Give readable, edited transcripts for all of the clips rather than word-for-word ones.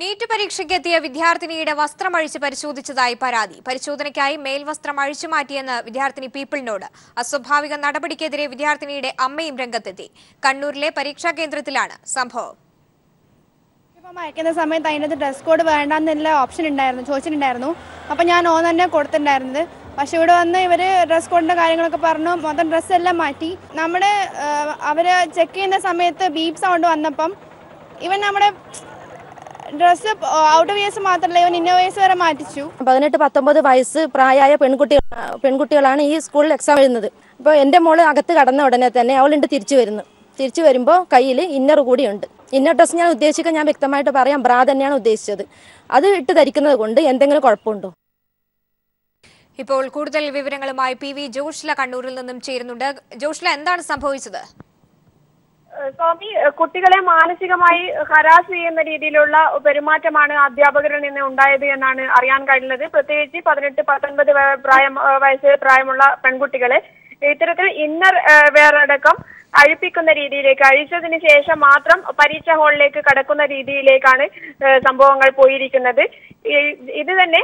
NEET പരീക്ഷയ്ക്കെത്തിയ വിദ്യാർത്ഥിനിയുടെ വസ്ത്രമഴിച്ച് പരിശോധിച്ചതായി പരാതി. പരിശോധനയ്ക്കായി മേൽവസ്ത്രം അഴിച്ചുമാറ്റിയെന്ന് വിദ്യാർത്ഥിനി പീപ്പിളിനോട്. അസ്വാഭാവിക നടപടിക്കെതിരെ വിദ്യാർത്ഥിനിയുടെ അമ്മയും രംഗത്തെത്തി. കണ്ണൂരിലെ പരീക്ഷാ കേന്ദ്രത്തിലാണ് സംഭവം. അയക്കുന്ന സമയത്ത് അതിനകത്ത് ഡ്രസ് കോഡ് വേണ്ടെന്നുള്ള ഓപ്ഷൻ ചോദിച്ചിട്ടുണ്ടായിരുന്നു. അപ്പോൾ ഞാൻ തന്നെ കൊടുത്തിട്ടുണ്ടായിരുന്നത്. പക്ഷെ ഇവിടെ വന്ന് ഇവർ ഡ്രസ് കോഡിൻ്റെ കാര്യങ്ങളൊക്കെ പറഞ്ഞു. മൊത്തം ഡ്രസ്സെല്ലാം മാറ്റി. അവർ ചെക്ക് ചെയ്യുന്ന സമയത്ത് ബീപ്പ് സൗണ്ട് വന്നപ്പം ഇവൻ നമ്മുടെ ഡ്രസ്സ് ഔട്ട് വയസ്സ് മാത്രമല്ല, ഇവൻ ഇന്നർ വയസ്സ് വരെ മാറ്റിച്ചു. 18-19 വയസ്സ് പ്രായമായ പെൺകുട്ടികളാണ് ഈ സ്കൂളിൽ എക്സാം എഴുതുന്നത്. അപ്പോൾ എൻ്റെ മോള് അകത്ത് കടന്ന ഉടനെ തന്നെ അവളുണ്ട് തിരിച്ചു വരുമ്പോൾ കയ്യിൽ ഇന്നർ കൂടിയുണ്ട്. ഇന്നർ ഡ്രസ്സ് ഞാൻ വ്യക്തമായിട്ട് പറയാം, ബ്രാ തന്നെയാണ് ഉദ്ദേശിച്ചത്. അത് ഇട്ട് ധരിക്കുന്നത് കൊണ്ട് എന്തെങ്കിലും കുഴപ്പമുണ്ടോ? ഇപ്പോൾ കൂടുതൽ വിവരങ്ങളുമായി PV ജോഷ്ല കണ്ണൂരിൽ നിന്നും ചേരുന്നുണ്ട്. ജോഷ്ല, എന്താണ് സംഭവിച്ചത്? സ്വാമി, കുട്ടികളെ മാനസികമായി ഹരാസ് ചെയ്യുന്ന രീതിയിലുള്ള പെരുമാറ്റമാണ് അധ്യാപകരിൽ നിന്ന് ഉണ്ടായത് എന്നാണ് അറിയാൻ കഴിയുന്നത്. പ്രത്യേകിച്ച് 18-19 വയസ്സ് പ്രായമുള്ള പെൺകുട്ടികളെ ഇത്തരത്തിൽ ഇന്നർ വെയർ അടക്കം അഴിപ്പിക്കുന്ന രീതിയിലേക്ക്, അഴിച്ചതിന് ശേഷം മാത്രം പരീക്ഷാ ഹാളിലേക്ക് കടക്കുന്ന രീതിയിലേക്കാണ് സംഭവങ്ങൾ പോയിരിക്കുന്നത്. ഇത് തന്നെ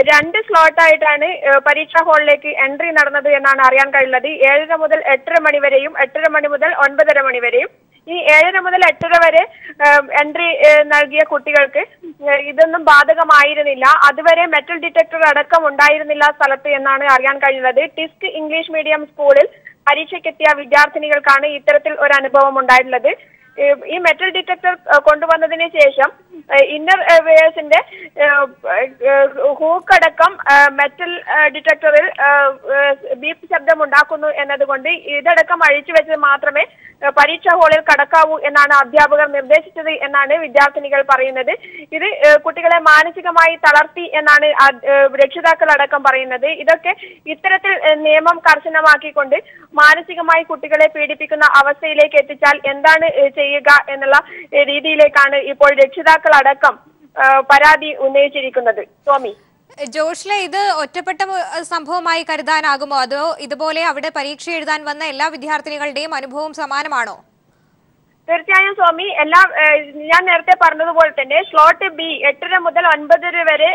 2 സ്ലോട്ടായിട്ടാണ് പരീക്ഷാ ഹാളിലേക്ക് എൻട്രി നടന്നത് എന്നാണ് അറിയാൻ കഴിയുന്നത്. 7:30 മുതൽ 8:30 മണി വരെയും 8:30 മണി മുതൽ 9:30 മണി വരെയും. ഈ 7:30 മുതൽ 8:30 വരെ എൻട്രി നൽകിയ കുട്ടികൾക്ക് ഇതൊന്നും ബാധകമായിരുന്നില്ല. അതുവരെ മെറ്റൽ ഡിറ്റക്ടർ അടക്കം ഉണ്ടായിരുന്നില്ല സ്ഥലത്ത് എന്നാണ് അറിയാൻ കഴിയുന്നത്. ടിസ്ക് ഇംഗ്ലീഷ് മീഡിയം സ്കൂളിൽ പരീക്ഷയ്ക്കെത്തിയ വിദ്യാർത്ഥിനികൾക്കാണ് ഇത്തരത്തിൽ ഒരു അനുഭവം ഉണ്ടായിട്ടുള്ളത്. ഈ മെറ്റൽ ഡിറ്റക്ടർ കൊണ്ടുവന്നതിന് ശേഷം ഇന്നർ വെയേഴ്സിന്റെ ഹൂക്കടക്കം മെറ്റൽ ഡിറ്റക്ടറിൽ ബീപ്പ് ശബ്ദം ഉണ്ടാക്കുന്നു എന്നതുകൊണ്ട് ഇതടക്കം അഴിച്ചു വെച്ചത് മാത്രമേ പരീക്ഷാ ഹാളിൽ കടക്കാവൂ എന്നാണ് അധ്യാപകർ നിർദ്ദേശിച്ചത് എന്നാണ് വിദ്യാർത്ഥിനികൾ പറയുന്നത്. ഇത് കുട്ടികളെ മാനസികമായി തളർത്തി എന്നാണ് രക്ഷിതാക്കൾ അടക്കം പറയുന്നത്. ഇതൊക്കെ ഇത്തരത്തിൽ നിയമം കർശനമാക്കിക്കൊണ്ട് മാനസികമായി കുട്ടികളെ പീഡിപ്പിക്കുന്ന അവസ്ഥയിലേക്ക് എത്തിച്ചാൽ എന്താണ് ചെയ്യുക എന്നുള്ള രീതിയിലേക്കാണ് ഇപ്പോൾ രക്ഷിതാക്കൾ അടക്കം പരാതി ഉന്നയിച്ചിരിക്കുന്നത്. സ്വാമി ജോഷ്ല, ഇത് ഒറ്റപ്പെട്ട സംഭവമായി കരുതാനാകുമോ? അതോ ഇതുപോലെ അവിടെ പരീക്ഷ എഴുതാൻ വന്ന എല്ലാ വിദ്യാർത്ഥിനികളുടെയും അനുഭവം സമാനമാണോ? തീർച്ചയായും സ്വാമി, ഞാൻ നേരത്തെ പറഞ്ഞതുപോലെ തന്നെ സ്ലോട്ട് B 8:30 മുതൽ 9:00 വരെ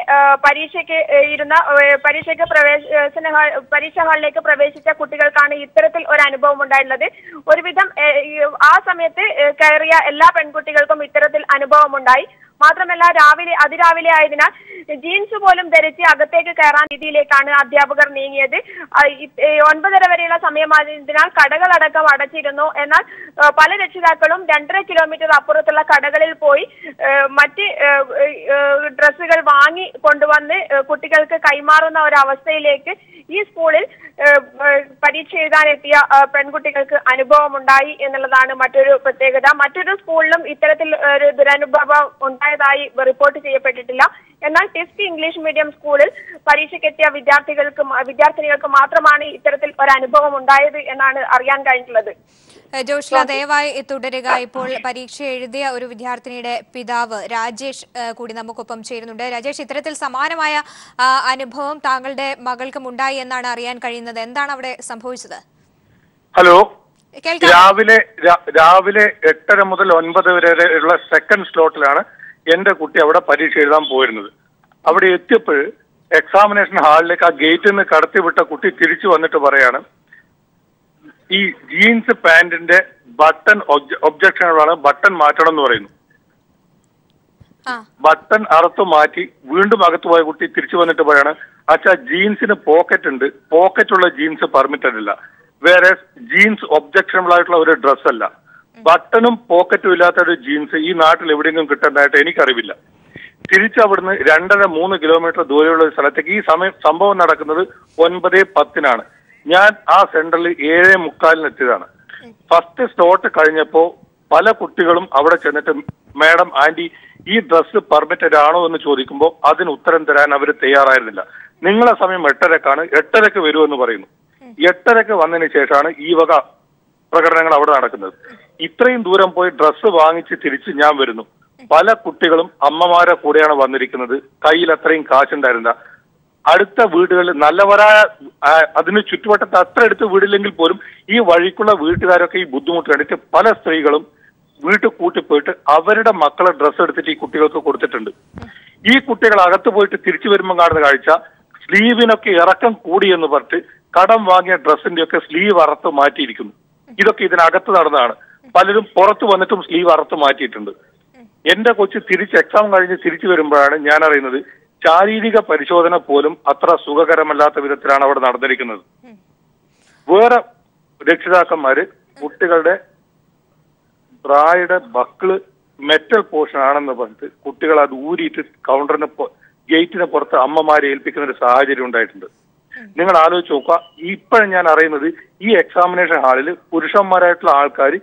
പരീക്ഷാ ഹാളിലേക്ക് പ്രവേശിച്ച കുട്ടികൾക്കാണ് ഇത്തരത്തിൽ ഒരു അനുഭവം ഉണ്ടായിട്ടുള്ളത്. ഒരുവിധം ആ സമയത്ത് കയറിയ എല്ലാ പെൺകുട്ടികൾക്കും ഇത്തരത്തിൽ അനുഭവം ഉണ്ടായി. മാത്രമല്ല അതിരാവിലെ ആയതിനാൽ ജീൻസ് പോലും ധരിച്ച് അകത്തേക്ക് കയറാൻ രീതിയിലേക്കാണ് അധ്യാപകർ നീങ്ങിയത്. 9:30 വരെയുള്ള സമയമായതിനാൽ കടകളടക്കം അടച്ചിരുന്നു. എന്നാൽ പല രക്ഷിതാക്കളും 2.5 കിലോമീറ്റർ അപ്പുറത്തുള്ള കടകളിൽ പോയി മറ്റ് ഡ്രസ്സുകൾ വാങ്ങി കൊണ്ടുവന്ന് കുട്ടികൾക്ക് കൈമാറുന്ന ഒരവസ്ഥയിലേക്ക് ഈ സ്കൂളിൽ പരീക്ഷ എഴുതാനെത്തിയ പെൺകുട്ടികൾക്ക് അനുഭവം ഉണ്ടായി എന്നുള്ളതാണ് മറ്റൊരു പ്രത്യേകത. മറ്റൊരു സ്കൂളിലും ഇത്തരത്തിൽ ഒരു ദുരനുഭവം ഉണ്ടായതായി റിപ്പോർട്ട് ചെയ്യപ്പെട്ടിട്ടില്ല. എന്നാൽ ടിസ്ക് ഇംഗ്ലീഷ് മീഡിയം സ്കൂളിൽ പരീക്ഷയ്ക്കെത്തിയ വിദ്യാർത്ഥിനികൾക്ക് മാത്രമാണ് ഇത്തരത്തിൽ ഒരു അനുഭവം ഉണ്ടായത് എന്നാണ് അറിയാൻ കഴിഞ്ഞിട്ടുള്ളത്. ജോഷ്ല, ദയവായി തുടരുക. ഇപ്പോൾ പരീക്ഷ എഴുതിയ ഒരു വിദ്യാർത്ഥിനിയുടെ പിതാവ് രാജേഷ് കൂടി നമുക്കൊപ്പം ചേരുന്നുണ്ട്. രാജേഷ്, ഇത്തരത്തിൽ സമാനമായ അനുഭവം താങ്കളുടെ മകൾക്കും ഉണ്ടായി എന്നാണ് അറിയാൻ കഴിയുന്നത്. എന്താണ് അവിടെ സംഭവിച്ചത്? ഹലോ, രാവിലെ 8:30 മുതൽ 9 വരെയുള്ള സെക്കൻഡ് സ്ലോട്ടിലാണ് എന്റെ കുട്ടി അവിടെ പരീക്ഷ എഴുതാൻ പോയിരുന്നത്. അവിടെ എത്തിയപ്പോൾ എക്സാമിനേഷൻ ഹാളിലേക്ക് ആ ഗേറ്റിൽ നിന്ന് കടത്തിവിട്ട കുട്ടി തിരിച്ചു വന്നിട്ട് പറയാണ്, ഈ ജീൻസ് പാന്റിന്റെ ബട്ടൺ ഒബ്ജക്ഷനുകളാണ്, ബട്ടൺ മാറ്റണം എന്ന് പറയുന്നു. ബട്ടൺ അറുത്തു മാറ്റി വീണ്ടും അകത്തു പോയ കുട്ടി തിരിച്ചു വന്നിട്ട് പറയാണ്, അച്ഛാ ജീൻസിന് പോക്കറ്റ് ഉണ്ട്, പോക്കറ്റുള്ള ജീൻസ് പെർമിറ്റഡ് അല്ല, വേറെ ജീൻസ് ഒബ്ജക്ഷനബിൾ ആയിട്ടുള്ള ഒരു ഡ്രസ് അല്ല, ബട്ടണും പോക്കറ്റും ഇല്ലാത്ത ഒരു ജീൻസ് ഈ നാട്ടിൽ എവിടെയെങ്കിലും കിട്ടുന്നതായിട്ട് എനിക്കറിവില്ല. തിരിച്ചവിടുന്ന് 2.5-3 കിലോമീറ്റർ ദൂരെയുള്ള ഒരു സ്ഥലത്തേക്ക് ഈ സംഭവം നടക്കുന്നത് 9:10-നാണ്. ഞാൻ ആ സെന്ററിൽ 7:45 എത്തിയതാണ്. ഫസ്റ്റ് സ്ലോട്ട് കഴിഞ്ഞപ്പോ പല കുട്ടികളും അവിടെ ചെന്നിട്ട്, മാഡം, ആന്റി, ഈ ഡ്രസ്സ് പെർമിറ്റഡ് ആണോ എന്ന് ചോദിക്കുമ്പോൾ അതിന് ഉത്തരം തരാൻ അവർ തയ്യാറായിരുന്നില്ല. നിങ്ങളെ സമയം 8:30-ക്കാണ്, 8:30-ക്ക് വരുമെന്ന് പറയുന്നു. 8:30-ക്ക് വന്നതിന് ശേഷമാണ് ഈ വക പ്രകടനങ്ങൾ അവിടെ നടക്കുന്നത്. ഇത്രയും ദൂരം പോയി ഡ്രസ്സ് വാങ്ങിച്ച് തിരിച്ച് ഞാൻ വരുന്നു. പല കുട്ടികളും അമ്മമാരെ കൂടെയാണ് വന്നിരിക്കുന്നത്. കയ്യിൽ അത്രയും കാശുണ്ടായിരുന്നില്ല. അടുത്ത വീടുകളിൽ നല്ലവരായ അതിന് ചുറ്റുവട്ടത്ത് അത്ര അടുത്ത് വീടില്ലെങ്കിൽ പോലും ഈ വഴിക്കുള്ള വീട്ടുകാരൊക്കെ ഈ ബുദ്ധിമുട്ട് കണ്ടിട്ട് പല സ്ത്രീകളും വീട്ടിൽ കൂട്ടിപ്പോയിട്ട് അവരുടെ മക്കളെ ഡ്രസ്സ് എടുത്തിട്ട് ഈ കുട്ടികൾക്ക് കൊടുത്തിട്ടുണ്ട്. ഈ കുട്ടികൾ അകത്ത് പോയിട്ട് തിരിച്ചു വരുമ്പോൾ കാണുന്ന കാഴ്ച സ്ലീവിനൊക്കെ ഇറക്കം കൂടി എന്ന് പറഞ്ഞിട്ട് കടം വാങ്ങിയ ഡ്രസ്സിന്റെ ഒക്കെ സ്ലീവ് അറുത്ത് മാറ്റിയിരിക്കുന്നു. ഇതൊക്കെ ഇതിനകത്ത് നടന്നതാണ്. പലരും പുറത്ത് വന്നിട്ടും സ്ലീവ് അറുത്ത് മാറ്റിയിട്ടുണ്ട്. എന്റെ കൊച്ചു എക്സാം കഴിഞ്ഞ് തിരിച്ചു വരുമ്പോഴാണ് ഞാൻ അറിയുന്നത് ശാരീരിക പരിശോധന പോലും അത്ര സുഖകരമല്ലാത്ത വിധത്തിലാണ് അവിടെ നടന്നിരിക്കുന്നത്. വേറെ രക്ഷിതാക്കന്മാര് കുട്ടികളുടെ ബ്രായുടെ ബക്കിള് മെറ്റൽ പോർഷൻ ആണെന്ന് പറഞ്ഞിട്ട് കുട്ടികൾ അത് ഊരിയിട്ട് കൗണ്ടറിന് ഗേറ്റിന് പുറത്ത് അമ്മമാരെ ഏൽപ്പിക്കുന്ന ഒരു സാഹചര്യം ഉണ്ടായിട്ടുണ്ട്. നിങ്ങൾ ആലോചിച്ച് നോക്കുക. ഇപ്പോഴും ഞാൻ അറിയുന്നത് ഈ എക്സാമിനേഷൻ ഹാളിൽ പുരുഷന്മാരായിട്ടുള്ള ആൾക്കാർ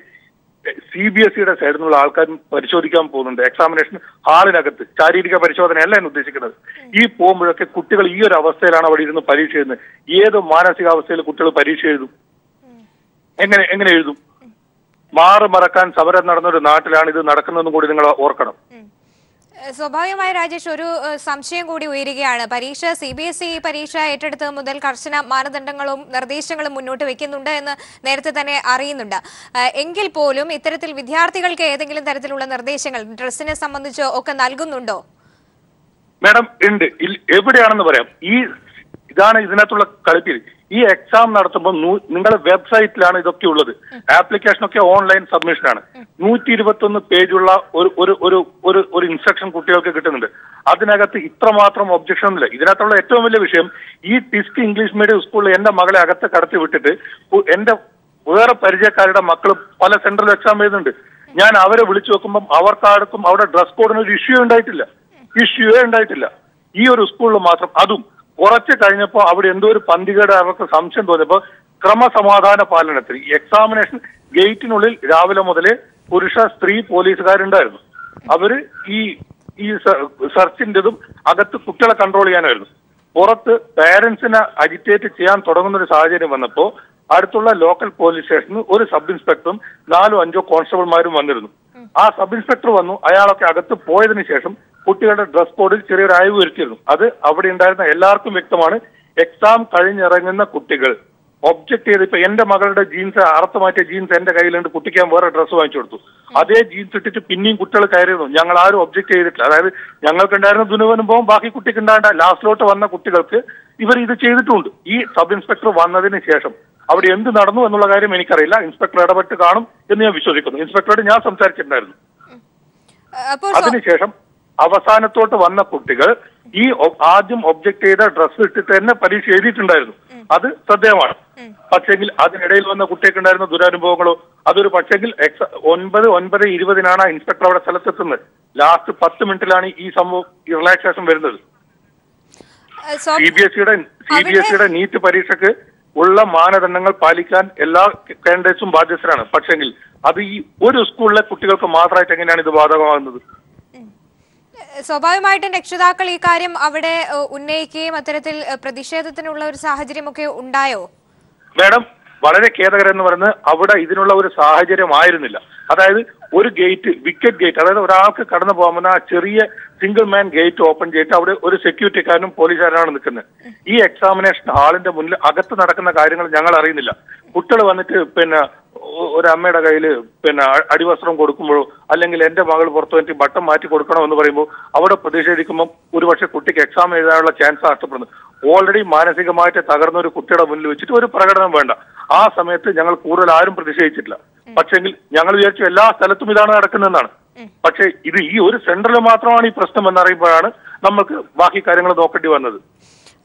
CBSEയുടെ സൈഡിൽ നിന്നുള്ള ആൾക്കാർ പരിശോധിക്കാൻ പോകുന്നുണ്ട്. എക്സാമിനേഷൻ ഹാളിനകത്ത് ശാരീരിക പരിശോധനയല്ല എന്ന് ഉദ്ദേശിക്കുന്നത്. ഈ പോകുമ്പോഴൊക്കെ കുട്ടികൾ ഈ ഒരു അവസ്ഥയിലാണ് അവിടെ ഇരുന്ന് പരീക്ഷ എഴുതുന്നത്. ഏത് മാനസികാവസ്ഥയിൽ കുട്ടികൾ പരീക്ഷ എഴുതും? എങ്ങനെ എഴുതും? മാറ് മറക്കാൻ സമരം നടന്ന ഒരു നാട്ടിലാണ് ഇത് നടക്കുന്നതെന്നും കൂടി നിങ്ങൾ ഓർക്കണം. സ്വാഭാവികമായ രാജേഷ്, ഒരു സംശയം കൂടി ഉയരുകയാണ്. CBSE പരീക്ഷ ഏറ്റെടുത്തത് മുതൽ കർശന മാനദണ്ഡങ്ങളും നിർദ്ദേശങ്ങളും മുന്നോട്ട് വെക്കുന്നുണ്ട് എന്ന് നേരത്തെ തന്നെ അറിയുന്നുണ്ട്. എങ്കിൽ പോലും ഇത്തരത്തിൽ വിദ്യാർത്ഥികൾക്ക് ഏതെങ്കിലും തരത്തിലുള്ള നിർദ്ദേശങ്ങൾ ഡ്രസ്സിനെ സംബന്ധിച്ചോ ഒക്കെ നൽകുന്നുണ്ടോ? മാഡം ഉണ്ട്. എവിടെയാണെന്ന് പറയാം. ഇതാണ് ഇതിനകത്തുള്ള കളിപ്പിൽ. ഈ എക്സാം നടത്തുമ്പോൾ നിങ്ങളുടെ വെബ്സൈറ്റിലാണ് ഇതൊക്കെ ഉള്ളത്. ആപ്ലിക്കേഷനൊക്കെ ഓൺലൈൻ സബ്മിഷനാണ്. 121 പേജുള്ള ഒരു ഇൻസ്ട്രക്ഷൻ കുട്ടികൾക്ക് കിട്ടുന്നുണ്ട്. അതിനകത്ത് ഇത്രമാത്രം ഒബ്ജക്ഷൻ ഒന്നുമില്ല. ഇതിനകത്തുള്ള ഏറ്റവും വലിയ വിഷയം, ഈ ടിസ്റ്റ് ഇംഗ്ലീഷ് മീഡിയം സ്കൂളിൽ എന്റെ മകളെ അകത്ത് കടത്തി വിട്ടിട്ട് എന്റെ വേറെ പരിചയക്കാരുടെ മക്കൾ പല സെൻട്രൽ എക്സാം എഴുതുന്നുണ്ട്. ഞാൻ അവരെ വിളിച്ചു നോക്കുമ്പോൾ അവർക്കാർക്കും അവിടെ ഡ്രസ് കോഡിന് ഒരു ഇഷ്യൂവേ ഉണ്ടായിട്ടില്ല. ഈ ഒരു സ്കൂളിൽ മാത്രം. അതും കുറച്ച് കഴിഞ്ഞപ്പോൾ അവിടെ എന്തോ ഒരു പന്തികേട് അവർക്ക് സംശയം തോന്നിയപ്പോൾ ക്രമസമാധാന പാലനത്തിൽ ഈ എക്സാമിനേഷൻ ഗേറ്റിനുള്ളിൽ രാവിലെ മുതലേ പുരുഷ സ്ത്രീ പോലീസുകാരുണ്ടായിരുന്നു. അവര് ഈ സെർച്ചിന്റെതും അകത്ത് കുട്ടികളെ കൺട്രോൾ ചെയ്യാനായിരുന്നു. പുറത്ത് പേരൻസിനെ അജിറ്റേറ്റ് ചെയ്യാൻ തുടങ്ങുന്ന ഒരു സാഹചര്യം വന്നപ്പോൾ അടുത്തുള്ള ലോക്കൽ പോലീസ് സ്റ്റേഷനിൽ ഒരു സബ് ഇൻസ്പെക്ടറും 4-5 കോൺസ്റ്റബിൾമാരും വന്നിരുന്നു. ആ സബ് ഇൻസ്പെക്ടർ വന്നു. അയാളൊക്കെ അകത്ത് പോയതിനു ശേഷം കുട്ടികളുടെ ഡ്രസ് കോഡിൽ ചെറിയൊരു അയവ് വരുത്തിയിരുന്നു. അത് അവിടെ ഉണ്ടായിരുന്ന എല്ലാവർക്കും വ്യക്തമാണ്. എക്സാം കഴിഞ്ഞിറങ്ങുന്ന കുട്ടികൾ ഒബ്ജക്ട് ചെയ്ത്, ഇപ്പൊ എന്റെ മകളുടെ ജീൻസ് അറുത്ത് മാറ്റിയ ജീൻസ് എന്റെ കയ്യിലുണ്ട്, കുട്ടിക്ക് ഞാൻ വേറെ ഡ്രസ്സ് വാങ്ങിച്ചു കൊടുത്തു. അതേ ജീൻസ് ഇട്ടിട്ട് പിന്നെയും കുട്ടികൾ കയറിയിരുന്നു. ഞങ്ങൾ ആരും ഒബ്ജക്ട് ചെയ്തിട്ടില്ല. അതായത് ഞങ്ങൾക്കുണ്ടായിരുന്ന ദുരനുഭവം ബാക്കി കുട്ടിക്ക് ഉണ്ടാകേണ്ട. ലാസ്റ്റിലോട്ട് വന്ന കുട്ടികൾക്ക് ഇവർ ഇത് ചെയ്തിട്ടുണ്ട്. ഈ സബ് ഇൻസ്പെക്ടർ വന്നതിന് ശേഷം അവിടെ എന്ത് നടന്നു എന്നുള്ള കാര്യം എനിക്കറിയില്ല. ഇൻസ്പെക്ടർ ഇടപെട്ട് കാണും എന്ന് ഞാൻ വിശ്വസിക്കുന്നു. ഇൻസ്പെക്ടറോട് ഞാൻ സംസാരിച്ചിട്ടുണ്ടായിരുന്നു. അതിനുശേഷം അവസാനത്തോട്ട് വന്ന കുട്ടികൾ ഈ ആദ്യം ഒബ്ജക്ട് ചെയ്ത ഡ്രസ്സ് ഇട്ടിട്ട് തന്നെ പരീക്ഷ എഴുതിയിട്ടുണ്ടായിരുന്നു. അത് ശ്രദ്ധേയമാണ്. പക്ഷെങ്കിൽ അതിനിടയിൽ വന്ന കുട്ടിക്ക് ഉണ്ടായിരുന്ന ദുരനുഭവങ്ങളോ അതൊരു പക്ഷെങ്കിൽ 9:20 ഇൻസ്പെക്ടർ അവിടെ സ്ഥലത്തെത്തുന്നത്. ലാസ്റ്റ് 10 മിനിറ്റിലാണ് ഈ സംഭവം റിലാക്സേഷൻ വരുന്നത്. CBSEയുടെ നീറ്റ് പരീക്ഷയ്ക്ക് ഉള്ള മാനദണ്ഡങ്ങൾ പാലിക്കാൻ എല്ലാ കാൻഡിഡേറ്റ്സും ബാധ്യസ്ഥരാണ്. പക്ഷെങ്കിൽ അത് ഈ ഒരു സ്കൂളിലെ കുട്ടികൾക്ക് മാത്രമായിട്ട് എങ്ങനെയാണ് ഇത് ബാധകമാകുന്നത്? സ്വാഭാവികമായിട്ടും രക്ഷിതാക്കൾ ഈ കാര്യം അവിടെ ഉന്നയിക്കുകയും അത്തരത്തിൽ പ്രതിഷേധത്തിനുള്ള ഒരു സാഹചര്യമൊക്കെ ഉണ്ടായോ? മാഡം, വളരെ ഖേദകരം എന്ന് പറയുന്നത് അവിടെ ഇതിനുള്ള ഒരു സാഹചര്യം ആയിരുന്നില്ല. അതായത് ഒരു വിക്കറ്റ് ഗേറ്റ്, അതായത് ഒരാൾക്ക് കടന്നു പോകാമെന്ന ആ ചെറിയ സിംഗിൾ മാൻ ഗേറ്റ് ഓപ്പൺ ചെയ്തിട്ട് അവിടെ ഒരു സെക്യൂരിറ്റിക്കാരനും പോലീസുകാരനാണ് നിൽക്കുന്നത്. ഈ എക്സാമിനേഷൻ ഹാളിന്റെ മുന്നിൽ അകത്ത് നടക്കുന്ന കാര്യങ്ങൾ ഞങ്ങൾ അറിയുന്നില്ല. കുട്ടികൾ വന്നിട്ട് ഒരു അമ്മയുടെ കയ്യിൽ അടിവസ്ത്രം കൊടുക്കുമ്പോഴോ അല്ലെങ്കിൽ എന്റെ മകൾ പുറത്തു വേണ്ടി ബട്ടൺ മാറ്റി കൊടുക്കണോ എന്ന് പറയുമ്പോൾ അവിടെ പ്രതിഷേധിക്കുമ്പോൾ ഒരുപക്ഷെ കുട്ടിക്ക് എക്സാം എഴുതാനുള്ള ചാൻസ് നഷ്ടപ്പെടുന്നു. ഓൾറെഡി മാനസികമായിട്ട് തകർന്ന ഒരു കുട്ടിയുടെ മുന്നിൽ വെച്ചിട്ട് ഒരു പ്രകടനം വേണ്ട. ആ സമയത്ത് ഞങ്ങൾ കൂടുതൽ ആരും പ്രതിഷേധിച്ചിട്ടില്ല. പക്ഷെങ്കിൽ ഞങ്ങൾ വിചാരിച്ചു എല്ലാ സ്ഥലത്തും ഇതാണ് നടക്കുന്നതെന്നാണ്. പക്ഷെ ഇത് ഈ ഒരു സെന്ററിൽ മാത്രമാണ് ഈ പ്രശ്നം എന്നറിയുമ്പോഴാണ് നമുക്ക് ബാക്കി കാര്യങ്ങൾ നോക്കേണ്ടി വന്നത്.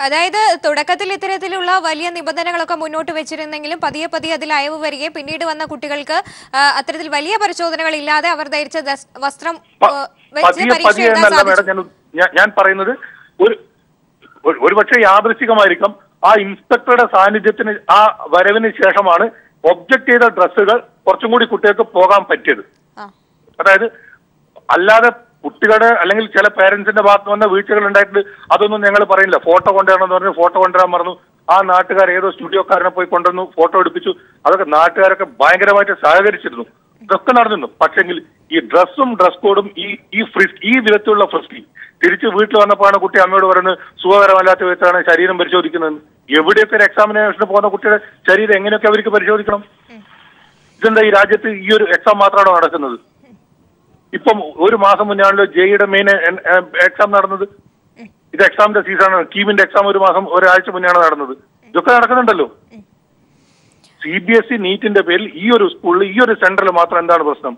അതായത് തുടക്കത്തിൽ ഇത്തരത്തിലുള്ള വലിയ നിബന്ധനകളൊക്കെ മുന്നോട്ട് വെച്ചിരുന്നെങ്കിലും പതിയെ അതിൽ അയവ് വരികയും പിന്നീട് വന്ന കുട്ടികൾക്ക് അത്തരത്തിൽ വലിയ പരിശോധനകൾ ഇല്ലാതെ അവർ ധരിച്ച വസ്ത്രം ഞാൻ പറയുന്നത് ഒരുപക്ഷെ യാദൃശ്ചികമായിരിക്കാം. ആ ഇൻസ്പെക്ടറുടെ സാന്നിധ്യത്തിന് ആ വരവിന് ശേഷമാണ് ഒബ്ജക്ട് ചെയ്ത ഡ്രസ്സുകൾ കുറച്ചും കൂടി കുട്ടികൾക്ക് പോകാൻ പറ്റിയത്. അതായത് അല്ലാതെ കുട്ടികളുടെ അല്ലെങ്കിൽ ചില പേരൻസിന്റെ ഭാഗത്ത് വന്ന വീഴ്ചകൾ ഉണ്ടായിട്ടുണ്ട്. അതൊന്നും ഞങ്ങൾ പറയില്ല. ഫോട്ടോ കൊണ്ടുവരണമെന്ന് പറഞ്ഞു, ഫോട്ടോ കൊണ്ടുവരാൻ പറഞ്ഞു. ആ നാട്ടുകാർ ഏതോ സ്റ്റുഡിയോക്കാരനെ പോയി കൊണ്ടുവന്നു, ഫോട്ടോ എടുപ്പിച്ചു. അതൊക്കെ നാട്ടുകാരൊക്കെ ഭയങ്കരമായിട്ട് സഹകരിച്ചിരുന്നു. ഇതൊക്കെ നടന്നിരുന്നു. പക്ഷെങ്കിൽ ഈ ഡ്രസ്സും ഡ്രസ് കോഡും ഈ വിധത്തിലുള്ള ഫ്രിസ്കിങ് തിരിച്ച് വീട്ടിൽ വന്നപ്പോഴാണ് കുട്ടി അമ്മയോട് പറയുന്നത് സുഖകരമല്ലാത്ത വിധത്തിലാണ് ശരീരം പരിശോധിക്കുന്നത്. എവിടെയൊക്കെ ഒരു എക്സാമിനേഷന് പോകുന്ന കുട്ടിയുടെ ശരീരം എങ്ങനെയൊക്കെ അവർക്ക് പരിശോധിക്കണം? ഇതെന്താ ഈ രാജ്യത്ത് ഈ ഒരു എക്സാം മാത്രമാണോ നടക്കുന്നത്? ഇപ്പം ഒരു മാസം മുന്നാണല്ലോ ജെയുടെ മെയിൻ എക്സാം നടന്നത്. ഇത് എക്സാമിന്റെ സീസണാണ്. കീമിന്റെ എക്സാം ഒരാഴ്ച മുന്നെയാണ് നടന്നത്. ഇതൊക്കെ നടക്കുന്നുണ്ടല്ലോ. CBSE നീറ്റിന്റെ പേരിൽ ഈ ഒരു സ്കൂളിൽ ഈ ഒരു സെന്ററിൽ മാത്രം എന്താണ് പ്രശ്നം?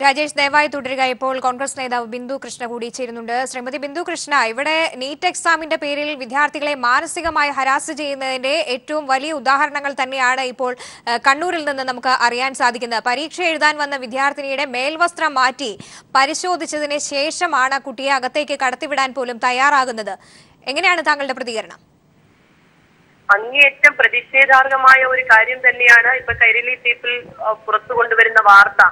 രാജേഷ്, ദയവായി തുടരുക. ഇപ്പോൾ കോൺഗ്രസ് നേതാവ് ബിന്ദു കൃഷ്ണ കൂടി ചേരുന്നുണ്ട്. ശ്രീമതി ബിന്ദു കൃഷ്ണ, ഇവിടെ നീറ്റ് എക്സാമിന്റെ പേരിൽ വിദ്യാർത്ഥികളെ മാനസികമായി ഹരാസ് ചെയ്യുന്നതിന്റെ ഏറ്റവും വലിയ ഉദാഹരണങ്ങൾ തന്നെയാണ് ഇപ്പോൾ കണ്ണൂരിൽ നിന്ന് നമുക്ക് അറിയാൻ സാധിക്കുന്നത്. പരീക്ഷ എഴുതാൻ വന്ന വിദ്യാർത്ഥിനിയുടെ മേൽവസ്ത്രം മാറ്റി പരിശോധിച്ചതിന് ശേഷമാണ് കുട്ടിയെ അകത്തേക്ക് കടത്തിവിടാൻ പോലും തയ്യാറാകുന്നത്. എങ്ങനെയാണ് താങ്കളുടെ പ്രതികരണം? അങ്ങേയറ്റം പ്രതിഷേധാർഹമായ ഒരു കാര്യം തന്നെയാണ് ഇപ്പൊ കൈരളി പീപ്പിൾ പുറത്തു കൊണ്ടുവരുന്ന വാർത്ത.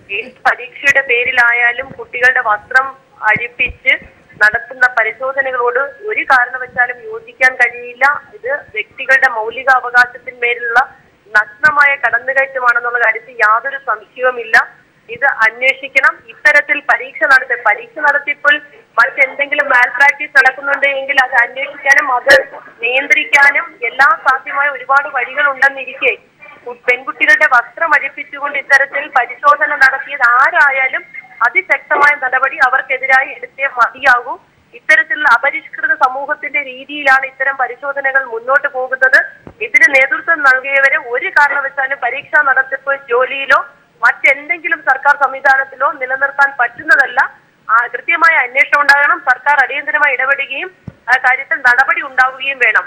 ഏത് പരീക്ഷയുടെ പേരിലായാലും കുട്ടികളുടെ വസ്ത്രം അഴിപ്പിച്ച് നടത്തുന്ന പരിശോധനകളോട് ഒരു കാരണവശാലും യോജിക്കാൻ കഴിയില്ല. ഇത് വ്യക്തികളുടെ മൗലിക അവകാശത്തിന്മേലുള്ള നഗ്നമായ കടന്നുകയറ്റമാണെന്നുള്ള കാര്യത്തിൽ യാതൊരു സംശയവുമില്ല. ഇത് അന്വേഷിക്കണം. ഇത്തരത്തിൽ പരീക്ഷ നടത്തിയപ്പോൾ മറ്റെന്തെങ്കിലും മാൽ പ്രാക്ടീസ് നടക്കുന്നുണ്ട് എങ്കിൽ അത് അന്വേഷിക്കാനും അത് നിയന്ത്രിക്കാനും എല്ലാ സാധ്യമായ ഒരുപാട് വഴികൾ ഉണ്ടെന്നിരിക്കെ പെൺകുട്ടികളുടെ വസ്ത്രം അഴിപ്പിച്ചുകൊണ്ട് ഇത്തരത്തിൽ പരിശോധന നടത്തിയത് ആരായാലും അതിശക്തമായ നടപടി അവർക്കെതിരായി എടുത്തേ മതിയാകൂ. ഇത്തരത്തിലുള്ള അപരിഷ്കൃത സമൂഹത്തിന്റെ രീതിയിലാണ് ഇത്തരം പരിശോധനകൾ മുന്നോട്ട് പോകുന്നത്. ഇതിന് നേതൃത്വം നൽകിയവരെ ഒരു കാരണവശാലും പരീക്ഷാ നടത്തിപ്പ് ജോലിയിലോ മറ്റെന്തെങ്കിലും സർക്കാർ സംവിധാനത്തിലോ നിലനിർത്താൻ പറ്റുന്നതല്ല. കൃത്യമായ അന്വേഷണം ഉണ്ടാകണം. സർക്കാർ അടിയന്തരമായി ഇടപെടുകയും കാര്യത്തിൽ നടപടി ഉണ്ടാവുകയും വേണം.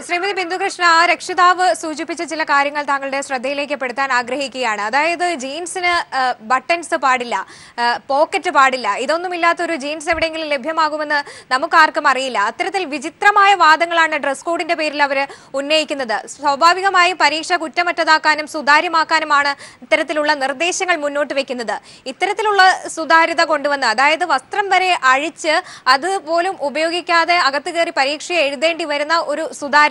ശ്രീമതി ബിന്ദുകൃഷ്ണ, രക്ഷിതാവ് സൂചിപ്പിച്ച ചില കാര്യങ്ങൾ താങ്കളുടെ ശ്രദ്ധയിലേക്ക് പെടുത്താൻ ആഗ്രഹിക്കുകയാണ്. അതായത് ജീൻസിന് ബട്ടൺസ് പാടില്ല, പോക്കറ്റ് പാടില്ല, ഇതൊന്നുമില്ലാത്ത ഒരു ജീൻസ് എവിടെയെങ്കിലും ലഭ്യമാകുമെന്ന് നമുക്കാർക്കും അറിയില്ല. അത്തരത്തിൽ വിചിത്രമായ വാദങ്ങളാണ് ഡ്രസ് കോഡിന്റെ പേരിൽ അവർ ഉന്നയിക്കുന്നത്. സ്വാഭാവികമായും പരീക്ഷ കുറ്റമറ്റതാക്കാനും സുതാര്യമാക്കാനുമാണ് ഇത്തരത്തിലുള്ള നിർദ്ദേശങ്ങൾ മുന്നോട്ട് വെക്കുന്നത്. ഇത്തരത്തിലുള്ള സുതാര്യത കൊണ്ടുവന്ന്, അതായത് വസ്ത്രം വരെ അഴിച്ച് അതുപോലും ഉപയോഗിക്കാതെ അകത്ത് കയറി പരീക്ഷ എഴുതേണ്ടി വരുന്ന ഒരു സുതാര്യത,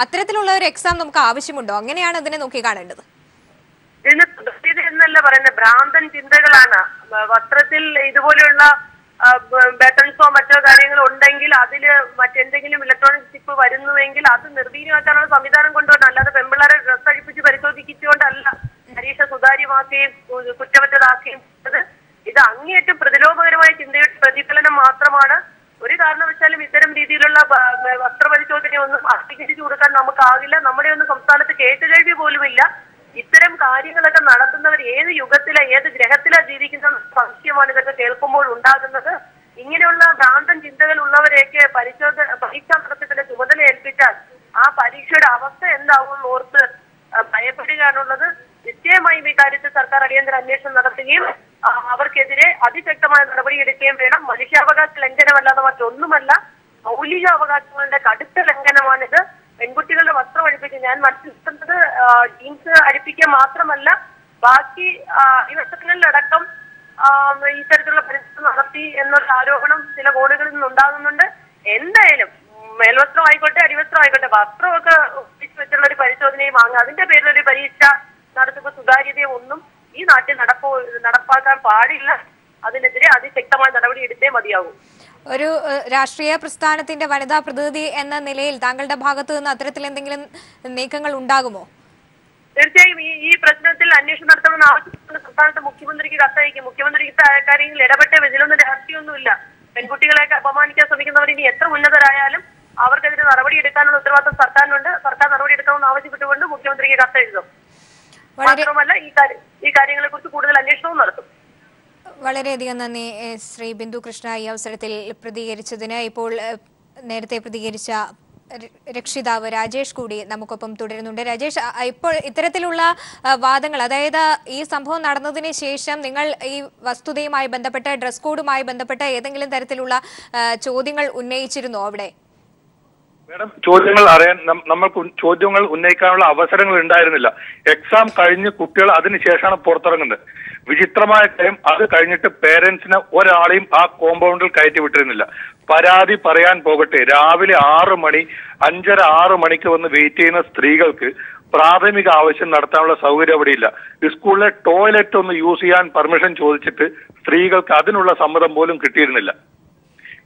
അത്തരത്തിലുള്ള ഒരു എക്സാം നമുക്ക് ആവശ്യമുണ്ടോ? അങ്ങനെയാണ് ഇതിനെ നോക്കി കാണേണ്ടത്. ഇതിന് സുതാര്യത എന്നല്ല പറയുന്നത്, ഭ്രാന്തൻ ചിന്തകളാണ്. വസ്ത്രത്തിൽ ഇതുപോലെയുള്ള ബട്ടൺസോ മറ്റോ കാര്യങ്ങളോ ഉണ്ടെങ്കിൽ അതിൽ മറ്റെന്തെങ്കിലും ഇലക്ട്രോണിക് ചിപ്പ് വരുന്നുവെങ്കിൽ അത് നിർവീര്യമാക്കാനുള്ള സംവിധാനം കൊണ്ടുവരണം. അല്ലാതെ പെൺപിള്ളേരെ ഡ്രസ് അഴിപ്പിച്ച് പരിശോധിച്ചുകൊണ്ടല്ല പരീക്ഷ സുതാര്യമാക്കുകയും കുറ്റമറ്റതാക്കുകയും. ഇത് അങ്ങേയറ്റം പ്രതിലോഭകരമായ ചിന്തയുടെ പ്രതിഫലനം മാത്രമാണ്. ഒരു കാരണവശാലും ഇത്തരം രീതിയിലുള്ള വസ്ത്രപരിശോധനയൊന്നും അംഗീകരിച്ചു കൊടുക്കാൻ നമുക്കാകില്ല. നമ്മുടെ ഒന്നും സംസ്ഥാനത്ത് കേട്ടുകേൾവി പോലുമില്ല. ഇത്തരം കാര്യങ്ങളൊക്കെ നടത്തുന്നവർ ഏത് യുഗത്തിലാ ഏത് ഗ്രഹത്തിലാ ജീവിക്കുന്ന സംശയമാണ് ഇതൊക്കെ കേൾക്കുമ്പോൾ ഉണ്ടാകുന്നത്. ഇങ്ങനെയുള്ള ഭ്രാന്തൻ ചിന്തകൾ ഉള്ളവരെയൊക്കെ പരീക്ഷാ നടത്തിപ്പിന്റെ ചുമതല ഏൽപ്പിച്ചാൽ ആ പരീക്ഷയുടെ അവസ്ഥ എന്താവും ഓർത്ത് ഭയപ്പെടുകയാണുള്ളത്. നിശ്ചയമായും ഈ കാര്യത്തിൽ സർക്കാർ അടിയന്തര അന്വേഷണം നടത്തുകയും അവർക്കെതിരെ അതിശക്തമായ നടപടിയെടുക്കുകയും വേണം. മനുഷ്യാവകാശ ലംഘനമല്ലാതെ മറ്റൊന്നുമല്ല, മൗലിക അവകാശങ്ങളുടെ കടുത്ത ലംഘനമാണിത്. പെൺകുട്ടികളുടെ വസ്ത്രം അഴിപ്പിക്കുക, ഞാൻ മനസ്സിലാക്കുന്നത് ജീൻസ് അഴിപ്പിക്കുക മാത്രമല്ല, ബാക്കി അടിവസ്ത്രങ്ങളിലടക്കം ഇത്തരത്തിലുള്ള പരിശോധന നടത്തി എന്നുള്ള ആരോപണം ചില കോണുകളിൽ നിന്നുണ്ടാകുന്നുണ്ട്. എന്തായാലും മേൽവസ്ത്രം ആയിക്കോട്ടെ അടിവസ്ത്രം ആയിക്കോട്ടെ, വസ്ത്രമൊക്കെ വെച്ചുള്ള ഒരു പരിശോധനയും വാങ്ങുക, അതിന്റെ പേരിലൊരു പരീക്ഷ നടത്തുമ്പോൾ സുതാര്യതയോ ഒന്നും ഈ നാട്ടിൽ നടപ്പാക്കാൻ പാടില്ല. അതിനെതിരെ അതിശക്തമായ നടപടി എടുത്തേ മതിയാകും. ഒരു രാഷ്ട്രീയ പ്രസ്ഥാനത്തിന്റെ വനിതാ പ്രതിനിധി എന്ന നിലയിൽ താങ്കളുടെ ഭാഗത്ത് നിന്ന് അത്തരത്തിൽ എന്തെങ്കിലും നീക്കങ്ങൾ ഉണ്ടാകുമോ? തീർച്ചയായും ഈ പ്രശ്നത്തിൽ അന്വേഷണം നടത്തണമെന്ന് ആവശ്യപ്പെട്ട് സംസ്ഥാനത്തെ മുഖ്യമന്ത്രിക്ക് കത്തയക്കും. മുഖ്യമന്ത്രി കാര്യങ്ങളിൽ ഇടപെട്ട ഇതിലൊന്നും രാഷ്ട്രീയമൊന്നുമില്ല. പെൺകുട്ടികളെയൊക്കെ അപമാനിക്കാൻ ശ്രമിക്കുന്നവർ ഇനി എത്ര ഉന്നതരായാലും അവർക്കെതിരെ നടപടി എടുക്കാനുള്ള ഉത്തരവാദിത്വം സർക്കാരിനുണ്ട്. സർക്കാർ നടപടി എടുക്കണമെന്ന് ആവശ്യപ്പെട്ടുകൊണ്ട് മുഖ്യമന്ത്രിക്ക് കത്തെഴുതും. മാത്രമല്ല ഈ കാര്യങ്ങളെ കുറിച്ച് കൂടുതൽ അന്വേഷണവും നടത്തും. വളരെയധികം നന്ദി ശ്രീ ബിന്ദു കൃഷ്ണ ഈ അവസരത്തിൽ പ്രതികരിച്ചതിന്. ഇപ്പോൾ നേരത്തെ പ്രതികരിച്ച രക്ഷിതാവ് രാജേഷ് കൂടി നമുക്കൊപ്പം തുടരുന്നുണ്ട്. രാജേഷ്, ഇപ്പോൾ ഇത്തരത്തിലുള്ള വാദങ്ങൾ, അതായത് ഈ സംഭവം നടന്നതിന് ശേഷം നിങ്ങൾ ഈ വസ്തുതയുമായി ബന്ധപ്പെട്ട് ഡ്രസ് കോഡുമായി ബന്ധപ്പെട്ട് ഏതെങ്കിലും തരത്തിലുള്ള ചോദ്യങ്ങൾ ഉന്നയിച്ചിരുന്നോ അവിടെ? മേഡം, ചോദ്യങ്ങൾ അറിയാൻ നമ്മൾക്ക് ചോദ്യങ്ങൾ ഉന്നയിക്കാനുള്ള അവസരങ്ങൾ ഉണ്ടായിരുന്നില്ല. എക്സാം കഴിഞ്ഞ് കുട്ടികൾ അതിനുശേഷമാണ് പുറത്തിറങ്ങുന്നത്. വിചിത്രമായ കാര്യം, അത് കഴിഞ്ഞിട്ട് പേരൻസിനെ ഒരാളെയും ആ കോമ്പൗണ്ടിൽ കയറ്റി വിട്ടിരുന്നില്ല. പരാതി പറയാൻ പോകട്ടെ, രാവിലെ 6 മണി 5:30-6 മണിക്ക് വന്ന് വെയിറ്റ് ചെയ്യുന്ന സ്ത്രീകൾക്ക് പ്രാഥമിക ആവശ്യം നടത്താനുള്ള സൗകര്യം അവിടെയില്ല. സ്കൂളിലെ ടോയ്ലറ്റ് ഒന്ന് യൂസ് ചെയ്യാൻ പെർമിഷൻ ചോദിച്ചിട്ട് സ്ത്രീകൾക്ക് അതിനുള്ള സമ്മതം പോലും കിട്ടിയിരുന്നില്ല.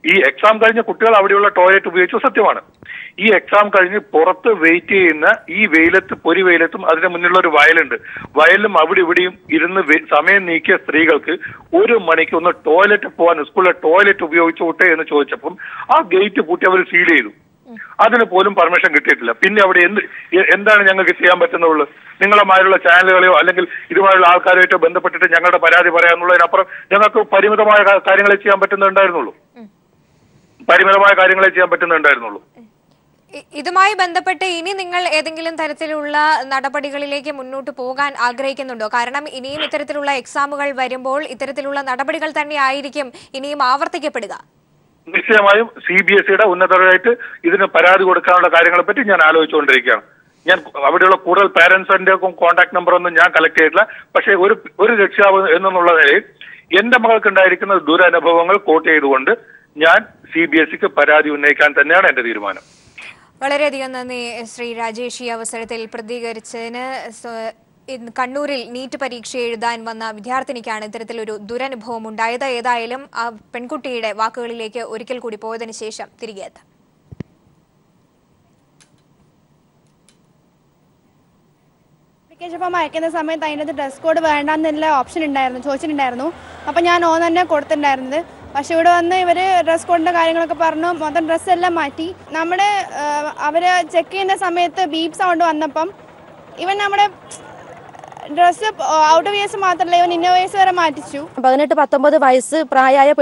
ഈ എക്സാം കഴിഞ്ഞ കുട്ടികൾ അവിടെയുള്ള ടോയ്ലറ്റ് ഉപയോഗിച്ചു, സത്യമാണ്. ഈ എക്സാം കഴിഞ്ഞ് പുറത്ത് വെയിറ്റ് ചെയ്യുന്ന ഈ വെയിലത്ത്, പൊരി വെയിലത്തും അതിന് മുന്നിലുള്ള ഒരു വയലുണ്ട്, വയലിലും അവിടെ ഇവിടെയും ഇരുന്ന് സമയം നീക്കിയ സ്ത്രീകൾക്ക് 1 മണിക്ക് ഒന്ന് ടോയ്ലറ്റ് പോകാൻ സ്കൂളിലെ ടോയ്ലറ്റ് ഉപയോഗിച്ചോട്ടെ എന്ന് ചോദിച്ചപ്പം ആ ഗേറ്റ് പൂട്ടി അവർ സീൽ ചെയ്തു. അതിന് പോലും പെർമിഷൻ കിട്ടിയിട്ടില്ല. പിന്നെ അവിടെ എന്താണ് ഞങ്ങൾക്ക് ചെയ്യാൻ പറ്റുന്നുള്ളൂ? നിങ്ങളുമായുള്ള ചാനലുകളെയോ അല്ലെങ്കിൽ ഇതുമായുള്ള ആൾക്കാരുമായിട്ടോ ബന്ധപ്പെട്ടിട്ട് ഞങ്ങളുടെ പരാതി പറയാന്നുള്ളതിനപ്പുറം ഞങ്ങൾക്ക് പരിമിതമായ കാര്യങ്ങളെ ചെയ്യാൻ പറ്റുന്നുണ്ടായിരുന്നുള്ളൂ. ഇതുമായി ബന്ധപ്പെട്ട് ഇനി നിങ്ങൾ ഏതെങ്കിലും തരത്തിലുള്ള നടപടികളിലേക്ക് മുന്നോട്ട് പോകാൻ ആഗ്രഹിക്കുന്നുണ്ടോ? കാരണം ഇനിയും ഇത്തരത്തിലുള്ള എക്സാമുകൾ വരുമ്പോൾ ഇത്തരത്തിലുള്ള നടപടികൾ തന്നെ ആയിരിക്കും ഇനിയും ആവർത്തിക്കപ്പെടുക. നിശ്ചയമായും CBSEയുടെ ഉന്നതരായിട്ട് ഇതിന് പരാതി കൊടുക്കാനുള്ള കാര്യങ്ങളെ പറ്റി ഞാൻ ആലോചിച്ചുകൊണ്ടിരിക്കുകയാണ്. ഞാൻ അവിടെയുള്ള കൂടുതൽ പാരന്റ്സിന്റെ കോൺടാക്ട് നമ്പർ ഒന്നും ഞാൻ കളക്ട് ചെയ്തിട്ടില്ല. പക്ഷേ ഒരു രക്ഷിതാവ് എന്നുള്ള നിലയിൽ എന്റെ മകൾക്ക് ഉണ്ടായിരിക്കുന്ന ദുരനുഭവങ്ങൾ കോട്ട് ചെയ്തുകൊണ്ട് ഞാൻ CBSEക്ക് പരാതി ഉന്നയിക്കാൻ തന്നെയാണ് എന്റെ തീരുമാനം. വളരെയധികം നന്ദി ശ്രീ രാജേഷ്, ഈ അവസരത്തിൽ പ്രതികരിച്ചതിന്. കണ്ണൂരിൽ നീറ്റ് പരീക്ഷ എഴുതാൻ വന്ന വിദ്യാർത്ഥിനിക്കാണ് ഇത്തരത്തിലൊരു ദുരനുഭവം ഉണ്ടായത്. ഏതായാലും ആ പെൺകുട്ടിയുടെ വാക്കുകളിലേക്ക് ഒരിക്കൽ കൂടി പോയതിനു ശേഷം തിരികെ എത്താം. ആപ്ലിക്കേഷൻ ഫോം അയക്കുന്ന സമയത്ത് അതിനകത്ത് ഡ്രസ് കോഡ് വേണ്ടെന്നുള്ള ഓപ്ഷൻ ഉണ്ടായിരുന്നു, ചോദിച്ചിട്ടുണ്ടായിരുന്നു. അപ്പോൾ ഞാൻ തന്നെ കൊടുത്തിട്ടുണ്ടായിരുന്നത്. പക്ഷെ ഇവിടെ വന്ന് ഇവർ ഡ്രസ് കോഡിൻ്റെ കാര്യങ്ങളൊക്കെ പറഞ്ഞു, മൊത്തം ഡ്രസ്സെല്ലാം മാറ്റി. നമ്മുടെ അവർ ചെക്ക് ചെയ്യുന്ന സമയത്ത് ബീപ്പ് സൗണ്ട് വന്നപ്പം ഇവൻ നമ്മുടെ ഡ്രസ്സ് ഔട്ട് വേഴ്സ് മാത്രമല്ല, ഇവൻ ഇന്നർ വേഴ്സ് വരെ മാറ്റിച്ചു. 18-19 വയസ്സ് പ്രായമായ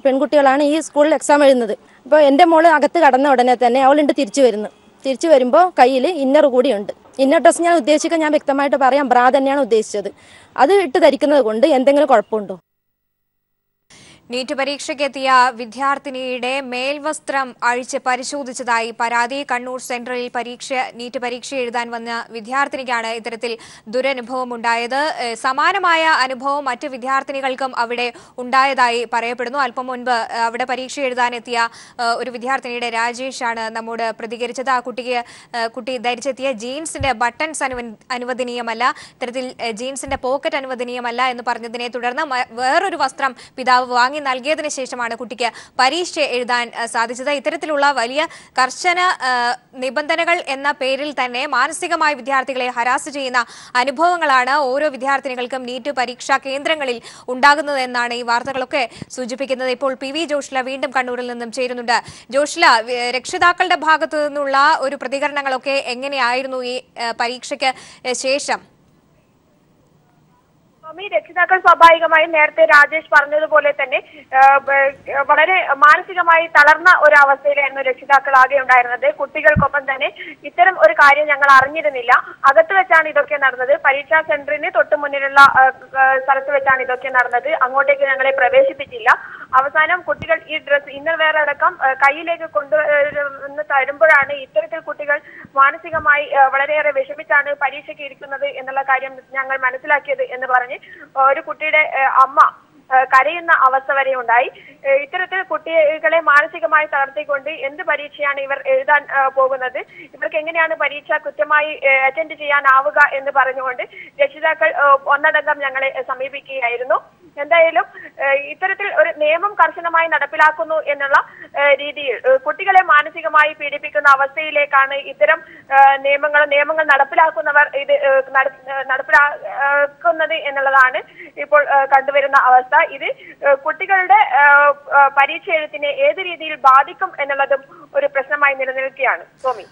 പെൺകുട്ടികളാണ് ഈ സ്കൂളിൽ എക്സാം എഴുതുന്നത്. അപ്പോൾ എൻ്റെ മോള് അകത്ത് കടന്ന ഉടനെ തന്നെ അവളുണ്ട് തിരിച്ചു വരുമ്പോൾ കയ്യിൽ ഇന്നർ കൂടിയുണ്ട്. ഇന്നർ ഡ്രസ്സ് ഞാൻ ഉദ്ദേശിക്കാൻ ഞാൻ വ്യക്തമായിട്ട് പറയാം, ബ്രാ തന്നെയാണ് ഉദ്ദേശിച്ചത്. അത് ഇട്ട് ധരിക്കുന്നത് കൊണ്ട് എന്തെങ്കിലും കുഴപ്പമുണ്ടോ? നീറ്റ് പരീക്ഷയ്ക്കെത്തിയ വിദ്യാർത്ഥിനിയുടെ മേൽവസ്ത്രം അഴിച്ച് പരിശോധിച്ചതായി പരാതി. കണ്ണൂർ സെൻട്രലിൽ നീറ്റ് പരീക്ഷ എഴുതാൻ വന്ന വിദ്യാർത്ഥിനിക്കാണ് ഇത്തരത്തിൽ ദുരനുഭവം ഉണ്ടായത്. സമാനമായ അനുഭവം മറ്റ് വിദ്യാർത്ഥിനികൾക്കും അവിടെ ഉണ്ടായതായി പറയപ്പെടുന്നു. അല്പം മുൻപ് അവിടെ പരീക്ഷ എഴുതാനെത്തിയ ഒരു വിദ്യാർത്ഥിനിയുടെ രാജേഷാണ് നമ്മോട് പ്രതികരിച്ചത്. ആ കുട്ടി ധരിച്ചെത്തിയ ജീൻസിന്റെ ബട്ടൺസ് അനുവദനീയമല്ല, ഇത്തരത്തിൽ ജീൻസിന്റെ പോക്കറ്റ് അനുവദനീയമല്ല എന്ന് പറഞ്ഞതിനെ തുടർന്ന് വേറൊരു വസ്ത്രം പിതാവ് നൽകിയതിനു ശേഷമാണ് കുട്ടിക്ക് പരീക്ഷ എഴുതാൻ സാധിച്ചത്. ഇത്തരത്തിലുള്ള വലിയ കർശന നിബന്ധനകൾ എന്ന പേരിൽ തന്നെ മാനസികമായി വിദ്യാർത്ഥികളെ ഹരാസ് ചെയ്യുന്ന അനുഭവങ്ങളാണ് ഓരോ വിദ്യാർത്ഥിനികൾക്കും നീറ്റ് പരീക്ഷാ കേന്ദ്രങ്ങളിൽ ഉണ്ടാകുന്നത് എന്നാണ് ഈ വാർത്തകളൊക്കെ സൂചിപ്പിക്കുന്നത്. ഇപ്പോൾ PV ജോഷ്ല വീണ്ടും കണ്ണൂരിൽ നിന്നും ചേരുന്നുണ്ട്. ജോഷ്ല, രക്ഷിതാക്കളുടെ ഭാഗത്തു നിന്നുള്ള ഒരു പ്രതികരണങ്ങളൊക്കെ എങ്ങനെയായിരുന്നു ഈ പരീക്ഷയ്ക്ക് ശേഷം? രക്ഷിതാക്കൾ സ്വാഭാവികമായും നേരത്തെ രാജേഷ് പറഞ്ഞതുപോലെ തന്നെ വളരെ മാനസികമായി തളർന്ന ഒരു അവസ്ഥയിലായിരുന്നു രക്ഷിതാക്കൾ ആകെ ഉണ്ടായിരുന്നത്. കുട്ടികൾക്കൊപ്പം തന്നെ ഇത്തരം ഒരു കാര്യം ഞങ്ങൾ അറിഞ്ഞിരുന്നില്ല. അകത്ത് വെച്ചാണ് ഇതൊക്കെ നടന്നത്. പരീക്ഷാ സെന്ററിന് തൊട്ടു മുന്നിലുള്ള സ്ഥലത്ത് വെച്ചാണ് ഇതൊക്കെ നടന്നത്. അങ്ങോട്ടേക്ക് ഞങ്ങളെ പ്രവേശിപ്പിച്ചില്ല. അവസാനം കുട്ടികൾ ഈ ഡ്രസ് ഇന്നർ വെയർ അടക്കം കയ്യിലേക്ക് കൊണ്ടുവന്ന് തരുമ്പോഴാണ് ഇത്തരത്തിൽ കുട്ടികൾ മാനസികമായി വളരെയേറെ വിഷമിച്ചാണ് പരീക്ഷയ്ക്ക് ഇരിക്കുന്നത് എന്നുള്ള കാര്യം ഞങ്ങൾ മനസ്സിലാക്കിയത് എന്ന് പറഞ്ഞ് ഒരു കുട്ടിയുടെ അമ്മ കരയുന്ന അവസ്ഥ വരെ ഉണ്ടായി. ഇത്തരത്തിൽ കുട്ടികളെ മാനസികമായി തളർത്തിക്കൊണ്ട് എന്ത് പരീക്ഷയാണ് ഇവർ എഴുതാൻ പോകുന്നത്, ഇവർക്ക് എങ്ങനെയാണ് പരീക്ഷ കൃത്യമായി അറ്റൻഡ് ചെയ്യാനാവുക എന്ന് പറഞ്ഞുകൊണ്ട് രക്ഷിതാക്കൾ ഒന്നടങ്കം ഞങ്ങളെ സമീപിക്കുകയായിരുന്നു. എന്തായാലും ഇത്തരത്തിൽ ഒരു നിയമം കർശനമായി നടപ്പിലാക്കുന്നു എന്നുള്ള രീതിയിൽ കുട്ടികളെ മാനസികമായി പീഡിപ്പിക്കുന്ന അവസ്ഥയിലേക്കാണ് ഇത്തരം നിയമങ്ങൾ നടപ്പിലാക്കുന്നവർ ഇത് നടപ്പിലാക്കുന്നത് എന്നുള്ളതാണ് ഇപ്പോൾ കണ്ടുവരുന്ന അവസ്ഥ. ഇത് കുട്ടികളുടെ പരീക്ഷ എഴുത്തിനെ ഏത് രീതിയിൽ ബാധിക്കും എന്നുള്ളതും ഒരു പ്രശ്നമായി നിലനിൽക്കുകയാണ്. സ്വാമി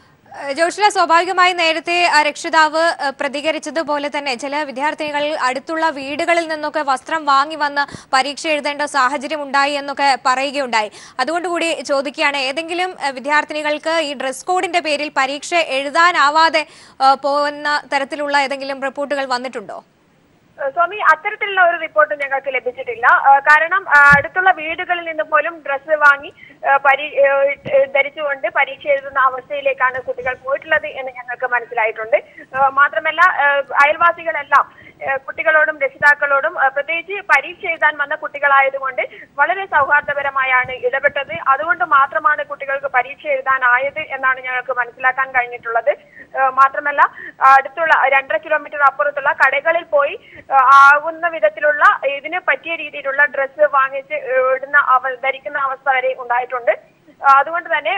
ജോഷ്ല, സ്വാഭാവികമായി നേരത്തെ രക്ഷിതാവ് പ്രതികരിച്ചതുപോലെ തന്നെ ചില വിദ്യാർത്ഥിനികൾ അടുത്തുള്ള വീടുകളിൽ നിന്നൊക്കെ വസ്ത്രം വാങ്ങി വന്ന് പരീക്ഷ എഴുതേണ്ട സാഹചര്യം ഉണ്ടായി എന്നൊക്കെ പറയുകയുണ്ടായി. അതുകൊണ്ടുകൂടി ചോദിക്കുകയാണ്, ഏതെങ്കിലും വിദ്യാർത്ഥിനികൾക്ക് ഈ ഡ്രസ് കോഡിന്റെ പേരിൽ പരീക്ഷ എഴുതാനാവാതെ പോകുന്ന തരത്തിലുള്ള ഏതെങ്കിലും റിപ്പോർട്ടുകൾ വന്നിട്ടുണ്ടോ? സ്വാമി, അത്തരത്തിലുള്ള ഒരു റിപ്പോർട്ട് ഞങ്ങൾക്ക് ലഭിച്ചിട്ടില്ല. കാരണം അടുത്തുള്ള വീടുകളിൽ നിന്ന് പോലും ഡ്രസ്സ് വാങ്ങി ധരിച്ചുകൊണ്ട് പരീക്ഷ എഴുതുന്ന അവസ്ഥയിലേക്കാണ് കുട്ടികൾ പോയിട്ടുള്ളത് എന്ന് ഞങ്ങൾക്ക് മനസ്സിലായിട്ടുണ്ട്. മാത്രമല്ല അയൽവാസികളെല്ലാം കുട്ടികളോടും രക്ഷിതാക്കളോടും പ്രത്യേകിച്ച് പരീക്ഷ എഴുതാൻ വന്ന കുട്ടികളായതുകൊണ്ട് വളരെ സൗഹാർദ്ദപരമായാണ് ഇടപെട്ടത്. അതുകൊണ്ട് മാത്രമാണ് കുട്ടികൾക്ക് പരീക്ഷ എഴുതാനായത് എന്നാണ് ഞങ്ങൾക്ക് മനസ്സിലാക്കാൻ കഴിഞ്ഞിട്ടുള്ളത്. മാത്രമല്ല അടുത്തുള്ള 2.5 കിലോമീറ്റർ അപ്പുറത്തുള്ള കടകളിൽ പോയി ആകുന്ന വിധത്തിലുള്ള ഇതിന് പറ്റിയ രീതിയിലുള്ള ഡ്രസ്സ് വാങ്ങിച്ച് ധരിക്കുന്ന അവസ്ഥ വരെ ഉണ്ടായിട്ടുണ്ട്. അതുകൊണ്ട് തന്നെ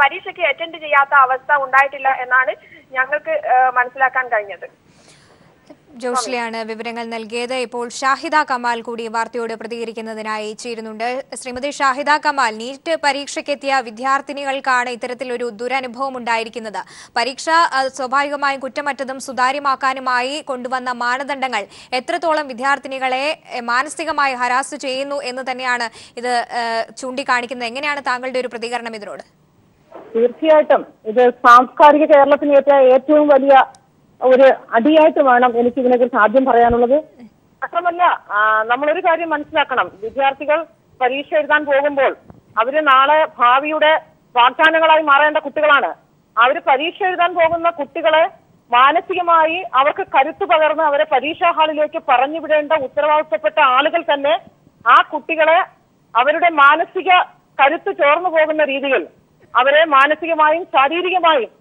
പരീക്ഷയ്ക്ക് അറ്റൻഡ് ചെയ്യാത്ത അവസ്ഥ ഉണ്ടായിട്ടില്ല എന്നാണ് ഞങ്ങൾക്ക് മനസ്സിലാക്കാൻ കഴിഞ്ഞത്. ജോഷ്ലിയാണ് വിവരങ്ങൾ നൽകിയത്. ഇപ്പോൾ ഷാഹിദ കമാൽ കൂടി വാർത്തയോട് പ്രതികരിക്കുന്നതിനായി ചേരുന്നുണ്ട്. ശ്രീമതി ഷാഹിദ കമാൽ, നീറ്റ് പരീക്ഷയ്ക്കെത്തിയ വിദ്യാർത്ഥിനികൾക്കാണ് ഇത്തരത്തിലൊരു ദുരനുഭവം ഉണ്ടായിരിക്കുന്നത്. പരീക്ഷ സ്വാഭാവികമായും കുറ്റമറ്റതും സുതാര്യമാക്കാനുമായി കൊണ്ടുവന്ന മാനദണ്ഡങ്ങൾ എത്രത്തോളം വിദ്യാർത്ഥിനികളെ മാനസികമായി ഹരാസ് ചെയ്യുന്നു എന്ന് തന്നെയാണ് ഇത് ചൂണ്ടിക്കാണിക്കുന്നത്. എങ്ങനെയാണ് താങ്കളുടെ ഒരു പ്രതികരണം ഇതിനോട്? തീർച്ചയായിട്ടും ഇത് സാംസ്കാരിക കേരളത്തിന് ഏറ്റവും വലിയ ഒരു അടിയായിട്ട് വേണം എനിക്ക് ഇതിനെക്കുറിച്ച് ആദ്യം പറയാനുള്ളത്. മാത്രമല്ല, നമ്മളൊരു കാര്യം മനസ്സിലാക്കണം. വിദ്യാർത്ഥികൾ പരീക്ഷ എഴുതാൻ പോകുമ്പോൾ അവര് നാളെ ഭാവിയുടെ വാഗ്ദാനങ്ങളായി മാറേണ്ട കുട്ടികളാണ്. അവര് പരീക്ഷ എഴുതാൻ പോകുന്ന കുട്ടികളെ മാനസികമായി അവർക്ക് കരുത്തു പകർന്ന് അവരെ പരീക്ഷാ ഹാളിലേക്ക് പറഞ്ഞുവിടേണ്ട ഉത്തരവാദിത്തപ്പെട്ട ആളുകൾ തന്നെ ആ കുട്ടികളെ അവരുടെ മാനസിക കരുത്ത് ചോർന്നു പോകുന്ന രീതിയിൽ അവരെ മാനസികമായും ശാരീരികമായും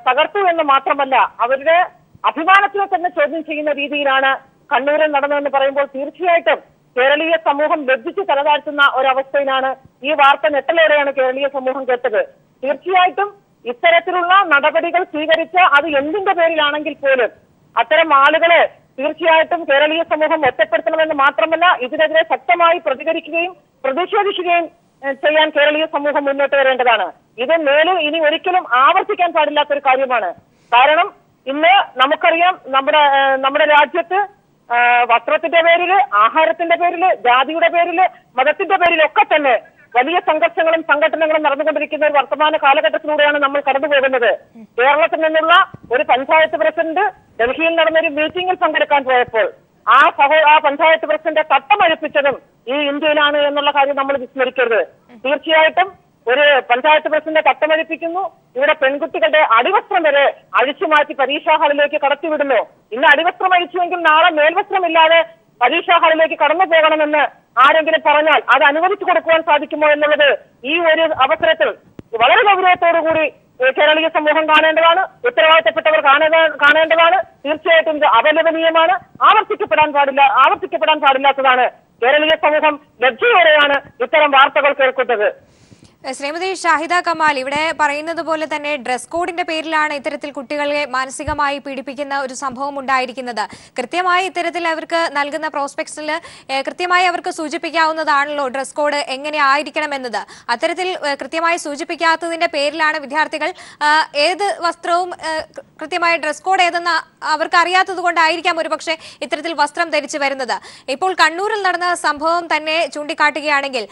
തകർത്തു എന്ന് മാത്രമല്ല അവരുടെ അഭിമാനത്തിനെ തന്നെ ചോദ്യം ചെയ്യുന്ന രീതിയിലാണ് കണ്ണൂരിൽ നടന്നതെന്ന് പറയുമ്പോൾ തീർച്ചയായിട്ടും കേരളീയ സമൂഹം ലജ്ജിച്ച് തലതാഴ്ത്തുന്ന ഒരവസ്ഥയിലാണ് ഈ വാർത്ത. ഞെട്ടലോടെയാണ് കേരളീയ സമൂഹം കേട്ടത്. തീർച്ചയായിട്ടും ഇത്തരത്തിലുള്ള നടപടികൾ സ്വീകരിച്ച് അത് എന്തിന്റെ പേരിലാണെങ്കിൽ പോലും അത്തരം ആളുകളെ തീർച്ചയായിട്ടും കേരളീയ സമൂഹം ഒറ്റപ്പെടുത്തണമെന്ന് മാത്രമല്ല ഇതിനെതിരെ ശക്തമായി പ്രതികരിക്കുകയും പ്രതിഷേധിക്കുകയും ചെയ്യാൻ കേരളീയ സമൂഹം മുന്നോട്ട് വരേണ്ടതാണ്. ഇത് മേലും ഇനി ഒരിക്കലും ആവർത്തിക്കാൻ പാടില്ലാത്തൊരു കാര്യമാണ്. കാരണം ഇന്ന് നമുക്കറിയാം നമ്മുടെ രാജ്യത്ത് വസ്ത്രത്തിന്റെ പേരില്, ആഹാരത്തിന്റെ പേരില്, ജാതിയുടെ പേരില്, മതത്തിന്റെ പേരിലൊക്കെ തന്നെ വലിയ സംഘർഷങ്ങളും സംഘടനകളും നടന്നുകൊണ്ടിരിക്കുന്ന ഒരു വർത്തമാന കാലഘട്ടത്തിലൂടെയാണ് നമ്മൾ കടന്നു പോകുന്നത്. കേരളത്തിൽ നിന്നുള്ള ഒരു പഞ്ചായത്ത് പ്രസിഡന്റ് ഡൽഹിയിൽ നടന്നൊരു മീറ്റിംഗിൽ പങ്കെടുക്കാൻ പോയപ്പോൾ ആ പഞ്ചായത്ത് പ്രസിഡന്റ് തട്ടമഴിപ്പിച്ചതും ഈ ഇന്ത്യയിലാണ് എന്നുള്ള കാര്യം നമ്മൾ വിസ്മരിക്കരുത്. തീർച്ചയായിട്ടും ഒരു പഞ്ചായത്ത് പ്രസിഡന്റ് തട്ടമഴിപ്പിക്കുന്നു. ഇവിടെ പെൺകുട്ടികളുടെ അടിവസ്ത്രം വരെ അഴിച്ചു മാറ്റി പരീക്ഷാ ഹാളിലേക്ക് കടത്തിവിടുന്നു. ഇന്ന് അടിവസ്ത്രം അഴിച്ചുവെങ്കിൽ നാളെ മേൽവസ്ത്രമില്ലാതെ പരീക്ഷാ ഹാളിലേക്ക് കടന്നു പോകണമെന്ന് ആരെങ്കിലും പറഞ്ഞാൽ അത് അനുവദിച്ചു കൊടുക്കുവാൻ സാധിക്കുമോ എന്നുള്ളത് ഈ ഒരു അവസരത്തിൽ വളരെ ഗൗരവത്തോടുകൂടി കേരളീയ സമൂഹം കാണേണ്ടതാണ്. ഉത്തരവാദിത്തപ്പെട്ടവർ കാണേണ്ടതാണ്. തീർച്ചയായിട്ടും ഇത് അപലപനീയമാണ്. ആവർത്തിക്കപ്പെടാൻ പാടില്ലാത്തതാണ്. കേരളീയ സമൂഹം ലജ്ജയോടെയാണ് ഇത്തരം വാർത്തകൾ കേൾക്കുന്നത്. ശ്രീമതി ഷാഹിദ കമാൽ, ഇവിടെ പറയുന്നത് പോലെ തന്നെ ഡ്രസ് കോഡിന്റെ പേരിലാണ് ഇത്തരത്തിൽ കുട്ടികളെ മാനസികമായി പീഡിപ്പിക്കുന്ന ഒരു സംഭവം ഉണ്ടായിരിക്കുന്നത്. കൃത്യമായി ഇത്തരത്തിൽ അവർക്ക് നൽകുന്ന പ്രോസ്പെക്ട്സിൽ കൃത്യമായി അവർക്ക് സൂചിപ്പിക്കാവുന്നതാണല്ലോ ഡ്രസ് കോഡ് എങ്ങനെ ആയിരിക്കണം എന്നത്. അത്തരത്തിൽ കൃത്യമായി സൂചിപ്പിക്കാത്തതിന്റെ പേരിലാണ് വിദ്യാർത്ഥികൾ ഏത് വസ്ത്രവും കൃത്യമായ ഡ്രസ് കോഡ് ഏതെന്ന് അവർക്ക് അറിയാത്തത് കൊണ്ടായിരിക്കാം ഒരുപക്ഷെ ഇത്തരത്തിൽ വസ്ത്രം ധരിച്ചു വരുന്നത്. ഇപ്പോൾ കണ്ണൂരിൽ നടന്ന സംഭവം തന്നെ ചൂണ്ടിക്കാട്ടുകയാണെങ്കിൽ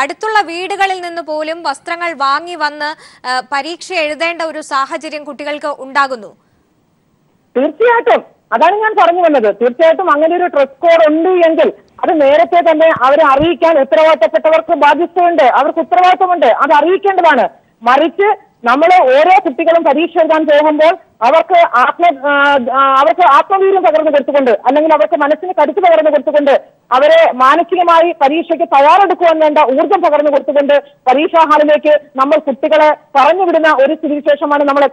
അടുത്തുള്ള വീടുകളിൽ നിന്ന് പോലും വസ്ത്രങ്ങൾ വാങ്ങി വന്ന് പരീക്ഷ എഴുതേണ്ട ഒരു സാഹചര്യം കുട്ടികൾക്ക് ഉണ്ടാകുന്നു. തീർച്ചയായിട്ടും അതാണ് ഞാൻ പറഞ്ഞു വന്നത്. തീർച്ചയായിട്ടും അങ്ങനെ ഒരു ഡ്രസ് കോഡ് ഉണ്ട് എങ്കിൽ അത് നേരത്തെ തന്നെ അവരെ അറിയിക്കാൻ ഉത്തരവാദിത്തപ്പെട്ടവർക്ക് ബാധ്യതയുണ്ട്, അവർക്ക് ഉത്തരവാദിത്തമുണ്ട്. അത് അറിയിക്കേണ്ടതാണ്. മറിച്ച് നമ്മൾ ഓരോ കുട്ടികളും പരീക്ഷ എഴുതാൻ പോകുമ്പോൾ അവർക്ക് ആത്മവീര്യം പകർന്നു കൊടുത്തുകൊണ്ട് അല്ലെങ്കിൽ അവർക്ക് മനസ്സിന് കരുത്ത് പകർന്നു കൊടുത്തുകൊണ്ട് അവരെ മാനസികമായി പരീക്ഷയ്ക്ക് തയ്യാറെടുക്കുവാൻ വേണ്ട ഊർജ്ജം പകർന്നു കൊടുത്തുകൊണ്ട് പരീക്ഷാ ഹാളിലേക്ക് നമ്മൾ കുട്ടികളെ പറഞ്ഞുവിടുന്ന ഒരു സ്ഥിതിവിശേഷമാണ് നമ്മൾ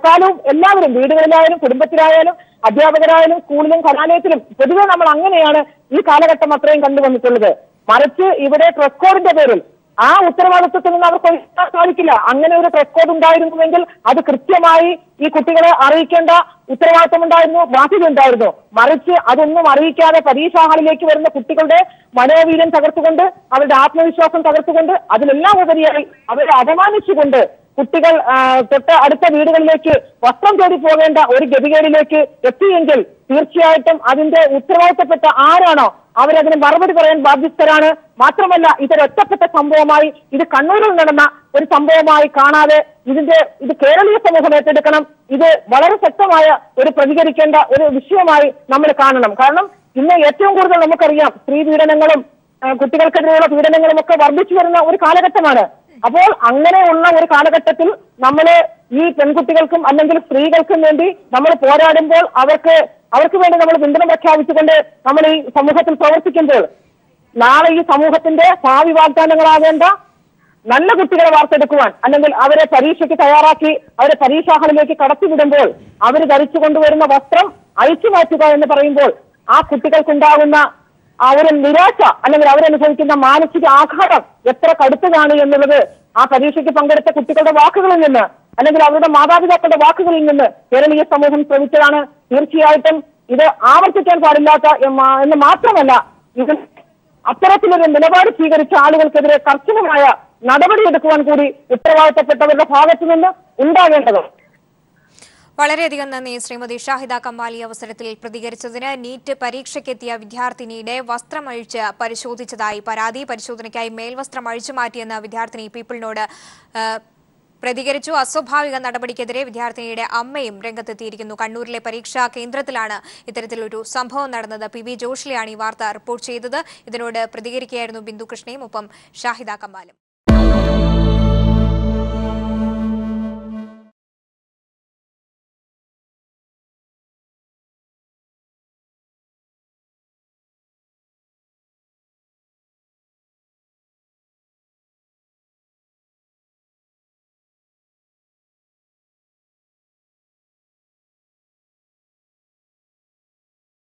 എല്ലാവരും വീടുകളിലായാലും കുടുംബത്തിലായാലും അധ്യാപകരായാലും സ്കൂളിലും കലാലയത്തിലും പൊതുവെ നമ്മൾ അങ്ങനെയാണ് ഈ കാലഘട്ടം അത്രയും കണ്ടുവന്നിട്ടുള്ളത്. മറിച്ച് ഇവിടെ ഡ്രസ് കോഡിന്റെ പേരിൽ ആ ഉത്തരവാദിത്വത്തിൽ നിന്ന് അവർക്ക് ഒഴിക്കാൻ സാധിക്കില്ല. അങ്ങനെ ഒരു ഡ്രസ് കോഡ് ഉണ്ടായിരുന്നുവെങ്കിൽ അത് കൃത്യമായി ഈ കുട്ടികളെ അറിയിക്കേണ്ട ഉത്തരവാദിത്തമുണ്ടായിരുന്നു, ബാധ്യതയുണ്ടായിരുന്നു. മറിച്ച് അതൊന്നും അറിയിക്കാതെ പരീക്ഷാ ഹാളിലേക്ക് വരുന്ന കുട്ടികളുടെ മനോവീര്യം തകർത്തുകൊണ്ട് അവരുടെ ആത്മവിശ്വാസം തകർത്തുകൊണ്ട് അതിലെല്ലാം ഉപരിയായി അവരെ അപമാനിച്ചുകൊണ്ട് കുട്ടികൾ തൊട്ട് അടുത്ത വീടുകളിലേക്ക് വസ്ത്രം തേടി പോകേണ്ട ഒരു ഗതികേടിലേക്ക് എത്തിയെങ്കിൽ തീർച്ചയായിട്ടും അതിന്റെ ഉത്തരവാദിത്തപ്പെട്ട ആരാണോ അവരതിന് മറുപടി പറയാൻ ബാധ്യസ്ഥരാണ്. മാത്രമല്ല ഇതൊരൊറ്റപ്പെട്ട സംഭവമായി, ഇത് കണ്ണൂരിൽ നടന്ന ഒരു സംഭവമായി കാണാതെ ഇത് കേരളീയ സമൂഹം ഏറ്റെടുക്കണം. ഇത് വളരെ ശക്തമായ ഒരു പ്രതികരിക്കേണ്ട ഒരു വിഷയമായി നമ്മൾ കാണണം. കാരണം ഇന്ന് ഏറ്റവും കൂടുതൽ നമുക്കറിയാം സ്ത്രീ പീഡനങ്ങളും കുട്ടികൾക്കെതിരെയുള്ള പീഡനങ്ങളും ഒക്കെ വർദ്ധിച്ചു വരുന്ന ഒരു കാലഘട്ടമാണ്. അപ്പോൾ അങ്ങനെയുള്ള ഒരു കാലഘട്ടത്തിൽ നമ്മൾ ഈ പെൺകുട്ടികൾക്കും അല്ലെങ്കിൽ സ്ത്രീകൾക്കും വേണ്ടി നമ്മൾ പോരാടുമ്പോൾ അവർക്ക് വേണ്ടി നമ്മൾ പിന്തുണ പ്രഖ്യാപിച്ചുകൊണ്ട് നമ്മൾ ഈ സമൂഹത്തിൽ പ്രവർത്തിക്കുമ്പോൾ നാളെ ഈ സമൂഹത്തിന്റെ ഭാവി വാഗ്ദാനങ്ങളാകേണ്ട നല്ല കുട്ടികളെ വാർത്തെടുക്കുവാൻ അല്ലെങ്കിൽ അവരെ പരീക്ഷയ്ക്ക് തയ്യാറാക്കി അവരെ പരീക്ഷാ ഹാളിലേക്ക് കടത്തിവിടുമ്പോൾ അവർ ധരിച്ചു കൊണ്ടുവരുന്ന വസ്ത്രം അഴിച്ചു മാറ്റുക എന്ന് പറയുമ്പോൾ ആ കുട്ടികൾക്കുണ്ടാകുന്ന ആ ഒരു നിരാശ അല്ലെങ്കിൽ അവരനുഭവിക്കുന്ന മാനസിക ആഘാതം എത്ര കടുത്തതാണ് എന്നുള്ളത് ആ പരീക്ഷയ്ക്ക് പങ്കെടുത്ത കുട്ടികളുടെ വാക്കുകളിൽ നിന്ന് അല്ലെങ്കിൽ അവരുടെ മാതാപിതാക്കളുടെ വാക്കുകളിൽ നിന്ന് കേരളീയ സമൂഹം ശ്രമിച്ചതാണ്. തീർച്ചയായിട്ടും ഇത് ആവർത്തിക്കാൻ പാടില്ലാത്ത എന്ന് മാത്രമല്ല, ഇത് അത്തരത്തിലൊരു നിലപാട് സ്വീകരിച്ച ആളുകൾക്കെതിരെ കർശനമായ നടപടിയെടുക്കുവാൻ കൂടി ഉത്തരവാദിത്തപ്പെട്ടവരുടെ ഭാഗത്തു നിന്ന് ഉണ്ടാകേണ്ടതുണ്ട്. വളരെയധികം നന്ദി ശ്രീമതി ഷാഹിദ കമാലി അവസരത്തിൽ പ്രതികരിച്ചതിന്. നീറ്റ് പരീക്ഷയ്ക്കെത്തിയ വിദ്യാർത്ഥിനിയുടെ വസ്ത്രമഴിച്ച് പരിശോധിച്ചതായി പരാതി. പരിശോധനയ്ക്കായി മേൽവസ്ത്രം അഴിച്ചു മാറ്റിയെന്ന വിദ്യാർത്ഥിനി പീപ്പിളിനോട് പ്രതികരിച്ചു. അസ്വാഭാവിക നടപടിക്കെതിരെ വിദ്യാർത്ഥിനിയുടെ അമ്മയും രംഗത്തെത്തിയിരിക്കുന്നു. കണ്ണൂരിലെ പരീക്ഷാ കേന്ദ്രത്തിലാണ് ഇത്തരത്തിലൊരു സംഭവം നടന്നത്. PB ജോഷിലെയാണ് ഈ വാർത്ത റിപ്പോർട്ട് ചെയ്തത്. ഇതിനോട് പ്രതികരിക്കുകയായിരുന്നു ബിന്ദു കൃഷ്ണയും ഒപ്പം ഷാഹിദ കമാലും.